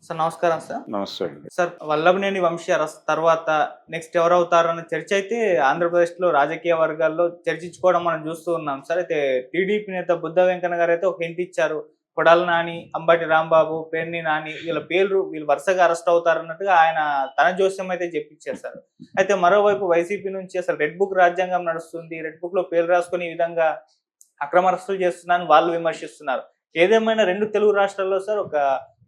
Sir నమస్కారం sir. నమస్తే అండి. సార్ వల్లభనేని వంశీ అరెస్ట్ తర్వాత నెక్స్ట్ ఎవరవుతారన్న చర్చ అయితే ఆంధ్రప్రదేశ్‌లో రాజకీయ వర్గాల్లో చర్చించుకోవడం మనం చూస్తూ ఉన్నాం సార్. అయితే టీడీపీ నేత బుద్ధ వెంకన్న గారైతే ఒక హింట్ ఇచ్చారు. కొడాలి నాని, అంబటి రాంబాబు, పేర్ని నాని వీళ్ళు వరుసగా అరెస్ట్ అవుతారన్నట్టుగా ఆయన తన జోస్యం అయితే జెప్పిచ్చారు సార్. అయితే మరోవైపు వైసీపీ నుంచి అసలు రెడ్ బుక్ రాజ్యాంగం నడుస్తుంది. రెడ్ బుక్‌లో పేర్లు రాసుకొని ఈ విధంగా అక్రమ అరెస్టులు చేస్తున్నారని వాళ్ళు విమర్శిస్తున్నారు. ఏదేమైనా 2 తెలుగు రాష్ట్రాల్లో సార్ ఒక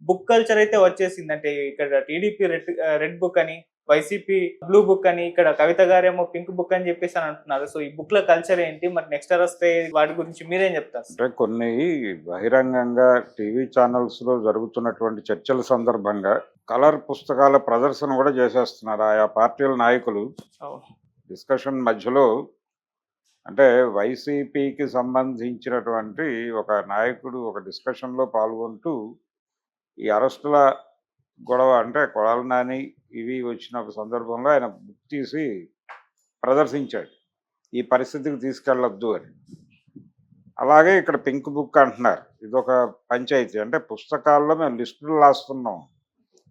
బుక్ కల్చర్ అయితే వచ్చేసింది. అంటే ఇక్కడ టీడీపీ రెడ్ బుక్ అని, వైసీపీ బ్లూ బుక్ అని, ఇక్కడ కవిత గారేమో పింక్ బుక్ అని చెప్పేసి అని అంటున్నారు. సో ఈ బుక్‌ల కల్చర్ ఏంటి? మరి నెక్స్ట్ అరెస్ట్ అయ్యే వాటి గురించి మీరేం చెప్తారు సార్? అంటే కొన్ని బహిరంగంగా టీవీ ఛానల్స్‌లో జరుగుతున్నటువంటి చర్చల సందర్భంగా కలర్ పుస్తకాల ప్రదర్శన కూడా చేసేస్తున్నారు ఆయా పార్టీల నాయకులు. అవును. డిస్కషన్ మధ్యలో అంటే వైసీపీకి సంబంధించినటువంటి ఒక నాయకుడు ఒక డిస్కషన్‌లో పాల్గొంటూ ఈ అరెస్టుల గొడవ అంటే కొడాలి నాని ఇవి వచ్చిన సందర్భంలో ఆయన బుక్ తీసి ప్రదర్శించాడు. ఈ పరిస్థితికి తీసుకెళ్ళొద్దు అని. అలాగే ఇక్కడ పింక్ బుక్ అంటున్నారు. ఇదొక పంచాయతీ. అంటే పుస్తకాల్లో మేము లిస్టులు రాస్తున్నాం.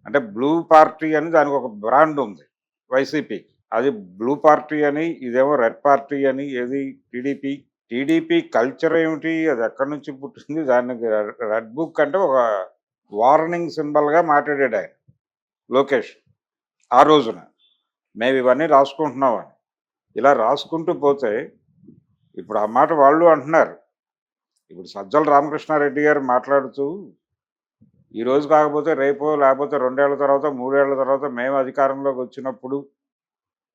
అంటే బ్లూ పార్టీ అని దానికి ఒక బ్రాండ్ ఉంది వైసీపీకి. అది బ్లూ పార్టీ అని, ఇదేమో రెడ్ పార్టీ అని. ఏది టీడీపీ. టీడీపీ కల్చర్ ఏమిటి? అది ఎక్కడి నుంచి పుట్టింది? దానికి రెడ్ బుక్ అంటే ఒక వార్నింగ్ సింబల్‌గా మాట్లాడాడు ఆయన లోకేష్ ఆ రోజున. మేము ఇవన్నీ రాసుకుంటున్నామని. ఇలా రాసుకుంటూ పోతే ఇప్పుడు ఆ మాట వాళ్ళు అంటున్నారు. ఇప్పుడు సజ్జల రామకృష్ణారెడ్డి గారు మాట్లాడుతూ ఈ రోజు కాకపోతే రేపో లేకపోతే 2 ఏళ్ల తర్వాత 3 ఏళ్ల తర్వాత మేము అధికారంలోకి వచ్చినప్పుడు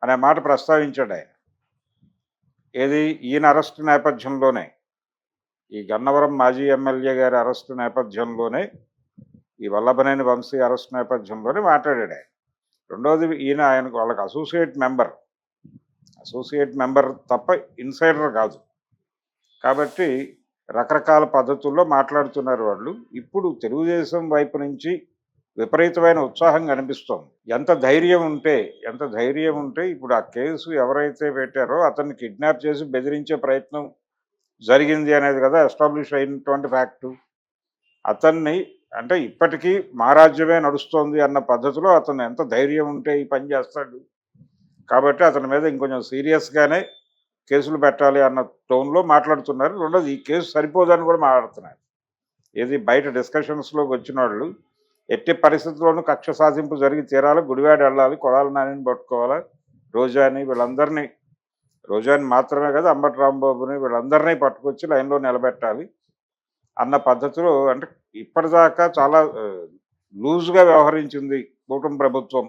అనే మాట ప్రస్తావించాడు ఆయన. ఏది ఈయన అరెస్ట్ నేపథ్యంలోనే, ఈ గన్నవరం మాజీ ఎమ్మెల్యే గారి అరెస్ట్ నేపథ్యంలోనే, ఈ వల్లభనేని వంశీ అరెస్ట్ నేపథ్యంలోనే మాట్లాడాడు ఆయన. రెండోది ఈయన ఆయనకు వాళ్ళకి అసోసియేట్ మెంబర్ తప్ప ఇన్సైడర్ కాదు. కాబట్టి రకరకాల పద్ధతుల్లో మాట్లాడుతున్నారు వాళ్ళు. ఇప్పుడు తెలుగుదేశం వైపు నుంచి విపరీతమైన ఉత్సాహం కనిపిస్తోంది. ఎంత ధైర్యం ఉంటే ఇప్పుడు ఆ కేసు ఎవరైతే పెట్టారో అతన్ని కిడ్నాప్ చేసి బెదిరించే ప్రయత్నం జరిగింది అనేది కదా ఎస్టాబ్లిష్ అయినటువంటి ఫ్యాక్టు. అతన్ని అంటే ఇప్పటికీ మా రాజ్యమే నడుస్తోంది అన్న పద్ధతిలో అతను ఎంత ధైర్యం ఉంటే ఈ పని చేస్తాడు. కాబట్టి అతని మీద ఇంకొంచెం సీరియస్‌గానే కేసులు పెట్టాలి అన్న టోన్‌లో మాట్లాడుతున్నారు. రెండోది ఈ కేసు సరిపోదని కూడా మాట్లాడుతున్నారు. ఏది బయట డిస్కషన్స్‌లోకి వచ్చినోళ్ళు ఎట్టి పరిస్థితుల్లోనూ కక్ష సాధింపు జరిగి తీరాలి, గుడివాడ వెళ్ళాలి, కొడాలి నానిని పట్టుకోవాలా, రోజాని మాత్రమే కాదు అంబటి రాంబాబుని వీళ్ళందరినీ పట్టుకొచ్చి లైన్‌లో నిలబెట్టాలి అన్న పద్ధతిలో అంటే ఇప్పటిదాకా చాలా లూజ్‌గా వ్యవహరించింది కూటమి ప్రభుత్వం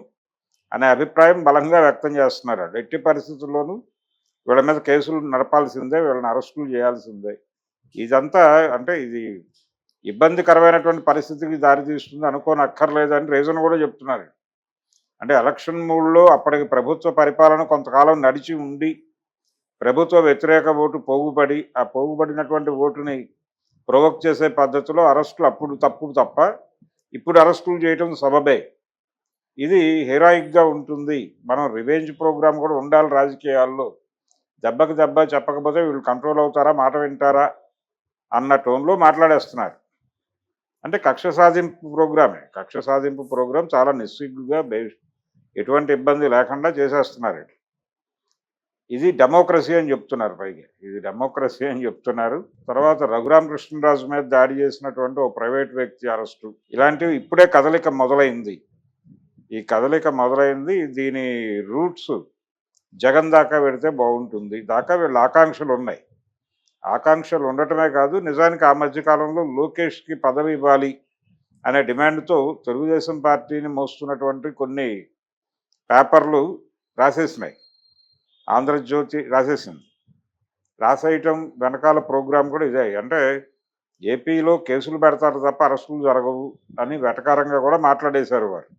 అనే అభిప్రాయం బలంగా వ్యక్తం చేస్తున్నారు. ఎట్టి పరిస్థితుల్లోనూ వీళ్ళ మీద కేసులు నడపాల్సిందే, వీళ్ళని అరెస్టులు చేయాల్సిందే. ఇదంతా అంటే ఇది ఇబ్బందికరమైనటువంటి పరిస్థితికి దారితీస్తుంది అనుకోనక్కర్లేదని రీజన్ కూడా చెప్తున్నారు. అంటే ఎలక్షన్ మూడ్‌లో అప్పటికి ప్రభుత్వ పరిపాలన కొంతకాలం నడిచి ఉండి, ప్రభుత్వ వ్యతిరేక ఓటు పోగుబడి, ఆ పోగుబడినటువంటి ఓటుని ప్రొవోక్ చేసే పద్ధతిలో అరెస్టులు అప్పుడు తప్పు తప్ప, ఇప్పుడు అరెస్టులు చేయటం సబబే. ఇది హెరాయిక్‌గా ఉంటుంది. మనం రివెంజ్ ప్రోగ్రామ్ కూడా ఉండాలి రాజకీయాల్లో. దెబ్బకి దెబ్బ చెప్పకపోతే వీళ్ళు కంట్రోల్ అవుతారా, మాట వింటారా అన్న టోన్‌లో మాట్లాడేస్తున్నారు. అంటే కక్ష సాధింపు ప్రోగ్రామ్ చాలా నిస్సిగ్గుగా ఎటువంటి ఇబ్బంది లేకుండా చేసేస్తున్నారు. ఇది డెమోక్రసీ అని చెప్తున్నారు పైగా. ఇది డెమోక్రసీ అని చెప్తున్నారు. తర్వాత రఘురామకృష్ణరాజు మీద దాడి చేసినటువంటి ఓ ప్రైవేట్ వ్యక్తి అరెస్టు. ఇలాంటివి ఇప్పుడే కదలిక మొదలైంది. ఈ కదలిక మొదలైంది. దీని రూట్స్ జగన్ దాకా పెడితే బాగుంటుంది. దాకా వీళ్ళ ఆకాంక్షలు ఉన్నాయి. ఆకాంక్షలు ఉండటమే కాదు, నిజానికి ఆ మధ్యకాలంలో లోకేష్కి పదవి ఇవ్వాలి అనే డిమాండ్తో తెలుగుదేశం పార్టీని మోస్తున్నటువంటి కొన్ని పేపర్లు రాసేసినాయి. ఆంధ్రజ్యోతి రాసేసింది. రాసేయటం వెనకాల ప్రోగ్రాం కూడా ఇదే. అంటే ఏపీలో కేసులు పెడతారు తప్ప అరెస్టులు జరగవు అని వెటకారంగా కూడా మాట్లాడేశారు వారు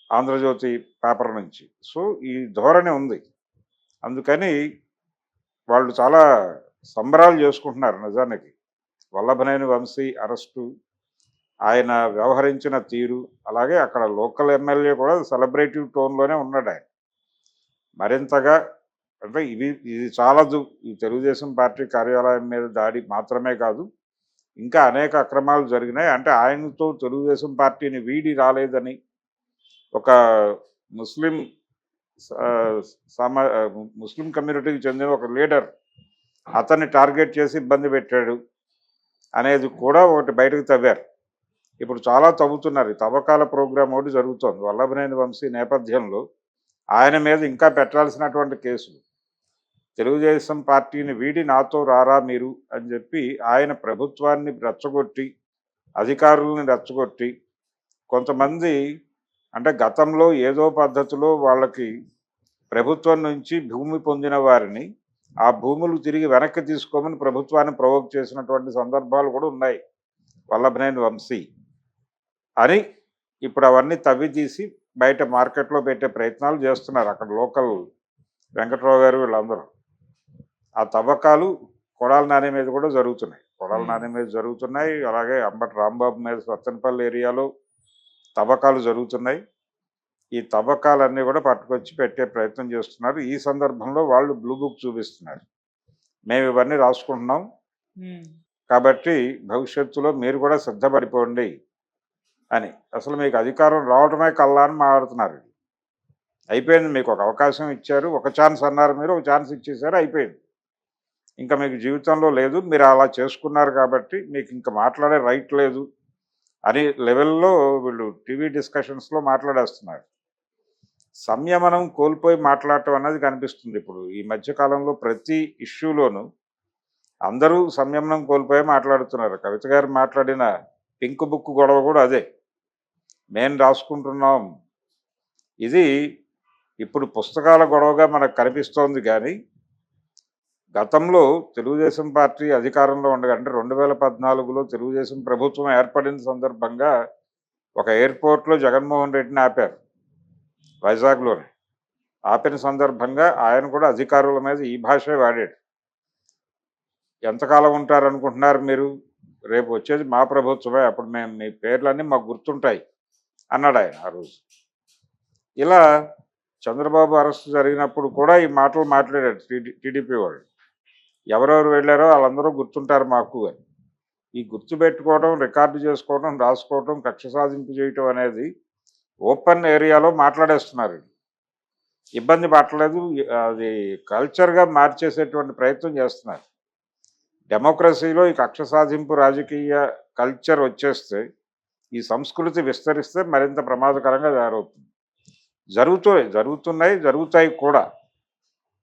ఆంధ్రజ్యోతి పేపర్ నుంచి. సో ఈ ధోరణి ఉంది. అందుకని వాళ్ళు చాలా సంబరాలు చేసుకుంటున్నారు నిజానికి. వల్లభనేని వంశీ అరెస్టు, ఆయన వ్యవహరించిన తీరు, అలాగే అక్కడ లోకల్ ఎమ్మెల్యే కూడా సెలబ్రేటివ్ టోన్‌లోనే ఉన్నాడు ఆయన. మరింతగా అంటే ఇది చాలదు. ఈ తెలుగుదేశం పార్టీ కార్యాలయం మీద దాడి మాత్రమే కాదు, ఇంకా అనేక అక్రమాలు జరిగినాయి. అంటే ఆయనతో తెలుగుదేశం పార్టీని వీడి రాలేదని ఒక ముస్లిం ముస్లిం కమ్యూనిటీకి చెందిన ఒక లీడర్ అతన్ని టార్గెట్ చేసి ఇబ్బంది పెట్టాడు అనేది కూడా ఒకటి బయటకు తవ్వారు. ఇప్పుడు చాలా తవ్వుతున్నారు. ఈ తవ్వకాల ప్రోగ్రాం ఒకటి జరుగుతోంది. వల్లభనేని వంశీ నేపథ్యంలో ఆయన మీద ఇంకా పెట్టాల్సినటువంటి కేసులు. తెలుగుదేశం పార్టీని వీడి నాతో రారా మీరు అని చెప్పి ఆయన ప్రభుత్వాన్ని రెచ్చగొట్టి, అధికారులని రెచ్చగొట్టి, కొంతమంది అంటే గతంలో ఏదో పద్ధతిలో వాళ్ళకి ప్రభుత్వం నుంచి భూమి పొందిన వారిని ఆ భూములు తిరిగి వెనక్కి తీసుకోమని ప్రభుత్వాన్ని ప్రవోక్ చేసినటువంటి సందర్భాలు కూడా ఉన్నాయి వల్లభనేని వంశీ అని. ఇప్పుడు అవన్నీ తవ్వి తీసి బయట మార్కెట్లో పెట్టే ప్రయత్నాలు చేస్తున్నారు అక్కడ లోకల్ వెంకట్రావు గారు వీళ్ళందరూ. ఆ తవ్వకాలు కొడాల నాని మీద కూడా జరుగుతున్నాయి. కొడాల నాని మీద జరుగుతున్నాయి, అలాగే అంబటి రాంబాబు మీద సత్తెనపల్లి ఏరియాలో తవ్వకాలు జరుగుతున్నాయి. ఈ తవ్వకాలన్నీ కూడా పట్టుకొచ్చి పెట్టే ప్రయత్నం చేస్తున్నారు. ఈ సందర్భంలో వాళ్ళు బ్లూ బుక్ చూపిస్తున్నారు, మేము ఇవన్నీ రాసుకుంటున్నాం కాబట్టి భవిష్యత్తులో మీరు కూడా సిద్ధపడిపోండి అని. అసలు మీకు అధికారం రావడమే కల్లా అని మాట్లాడుతున్నారు. అయిపోయింది, మీకు ఒక అవకాశం ఇచ్చారు, ఒక ఛాన్స్ అన్నారు, మీరు ఒక ఛాన్స్ ఇచ్చేసారు, అయిపోయింది, ఇంకా మీకు జీవితంలో లేదు, మీరు అలా చేసుకున్నారు కాబట్టి మీకు ఇంకా మాట్లాడే రైట్ లేదు అని లెవెల్లో వీళ్ళు టీవీ డిస్కషన్స్లో మాట్లాడేస్తున్నారు. సంయమనం కోల్పోయి మాట్లాడటం అన్నది కనిపిస్తుంది. ఇప్పుడు ఈ మధ్యకాలంలో ప్రతి ఇష్యూలోనూ అందరూ సంయమనం కోల్పోయి మాట్లాడుతున్నారు. కవిత గారు మాట్లాడిన పింక్ బుక్ గొడవ కూడా అదే, మేము రాసుకుంటున్నాం. ఇది ఇప్పుడు పుస్తకాల గొడవగా మనకు కనిపిస్తోంది. కానీ గతంలో తెలుగుదేశం పార్టీ అధికారంలో ఉండగా అంటే 2014లో తెలుగుదేశం ప్రభుత్వం ఏర్పడిన సందర్భంగా ఒక ఎయిర్పోర్ట్లో జగన్మోహన్ రెడ్డిని ఆపారు, వైజాగ్లోనే. ఆపిన సందర్భంగా ఆయన కూడా అధికారుల మీద ఈ భాషే వాడాడు. ఎంతకాలం ఉంటారనుకుంటున్నారు మీరు, రేపు వచ్చేది మా ప్రభుత్వమే, అప్పుడు మేము మీ పేర్లన్నీ మాకు గుర్తుంటాయి అన్నాడు ఆయన ఆ రోజు. ఇలా చంద్రబాబు అరెస్ట్ జరిగినప్పుడు కూడా ఈ మాటలు మాట్లాడాడు టీడీపీ వాళ్ళు. ఎవరెవరు వెళ్ళారో వాళ్ళందరూ గుర్తుంటారు మాకు అని. ఈ గుర్తుపెట్టుకోవడం, రికార్డు చేసుకోవడం, రాసుకోవడం, కక్ష సాధింపు చేయటం అనేది ఓపెన్ ఏరియాలో మాట్లాడేస్తున్నారు. ఇబ్బంది పట్టలేదు, అది కల్చర్గా మార్చేసేటువంటి ప్రయత్నం చేస్తున్నారు. డెమోక్రసీలో ఈ కక్ష సాధింపు రాజకీయ కల్చర్ వచ్చేస్తే, ఈ సంస్కృతి విస్తరిస్తే మరింత ప్రమాదకరంగా తయారవుతుంది. జరుగుతాయి కూడా,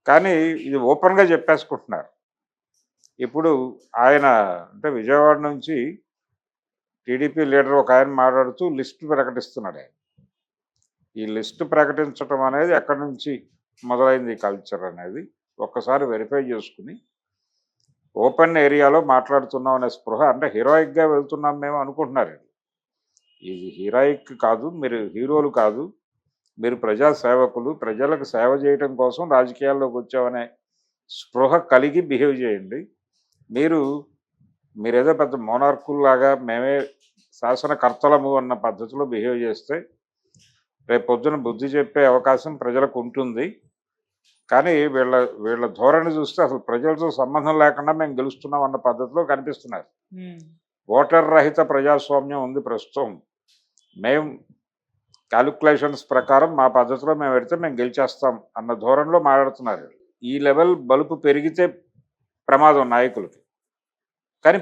కానీ ఇది ఓపెన్గా చెప్పేసుకుంటున్నారు. ఇప్పుడు ఆయన అంటే విజయవాడ నుంచి టీడీపీ లీడర్ ఒక ఆయన మాట్లాడుతూ లిస్టు ప్రకటిస్తున్నాడు. ఆయన ఈ లిస్టు ప్రకటించడం అనేది ఎక్కడి నుంచి మొదలైంది ఈ కల్చర్ అనేది ఒక్కసారి వెరిఫై చేసుకుని ఓపెన్ ఏరియాలో మాట్లాడుతున్నాం అనే స్పృహ, అంటే హీరోయిక్గా వెళ్తున్నాం మేము అనుకుంటున్నారు. ఇది హీరోయిక్ కాదు, మీరు హీరోలు కాదు, మీరు ప్రజా సేవకులు, ప్రజలకు సేవ చేయడం కోసం రాజకీయాల్లోకి వచ్చామనే స్పృహ కలిగి బిహేవ్ చేయండి. మీరేదో పెద్ద మోనార్కుల్లాగా మేమే శాసనకర్తలము అన్న పద్ధతిలో బిహేవ్ చేస్తే రేపు పొద్దున బుద్ధి చెప్పే అవకాశం ప్రజలకు ఉంటుంది. కానీ వీళ్ళ ధోరణి చూస్తే అసలు ప్రజలతో సంబంధం లేకుండా మేము గెలుస్తున్నాం అన్న పద్ధతిలో కనిపిస్తున్నారు. ఓటర్ రహిత ప్రజాస్వామ్యం ఉంది ప్రస్తుతం, మేము క్యాలిక్యులేషన్స్ ప్రకారం మా పద్ధతిలో మేము పెడితే మేము గెలిచేస్తాం అన్న ధోరణిలో మాట్లాడుతున్నారు. ఈ లెవెల్ బలుపు పెరిగితే ప్రమాదం నాయకులకి, కానీ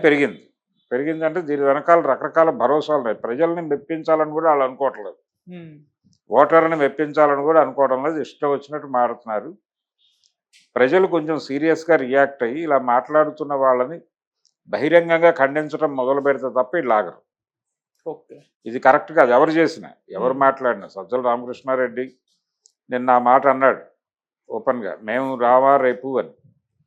పెరిగిందంటే దీని వెనకాల రకరకాల భరోసాలు ఉన్నాయి. ప్రజల్ని మెప్పించాలని కూడా వాళ్ళు అనుకోవట్లేదు, ఓటర్ని మెప్పించాలని కూడా అనుకోవడం లేదు, ఇష్టం వచ్చినట్టు మారుతున్నారు. ప్రజలు కొంచెం సీరియస్గా రియాక్ట్ అయ్యి ఇలా మాట్లాడుతున్న వాళ్ళని బహిరంగంగా ఖండించడం మొదలు పెడితే తప్ప ఇలాగరు. ఇది కరెక్ట్ కాదు. ఎవరు చేసినా, ఎవరు మాట్లాడినా. సజ్జల రామకృష్ణారెడ్డి నిన్న ఆ మాట అన్నాడు ఓపెన్గా, మేము రావా రేపు అని.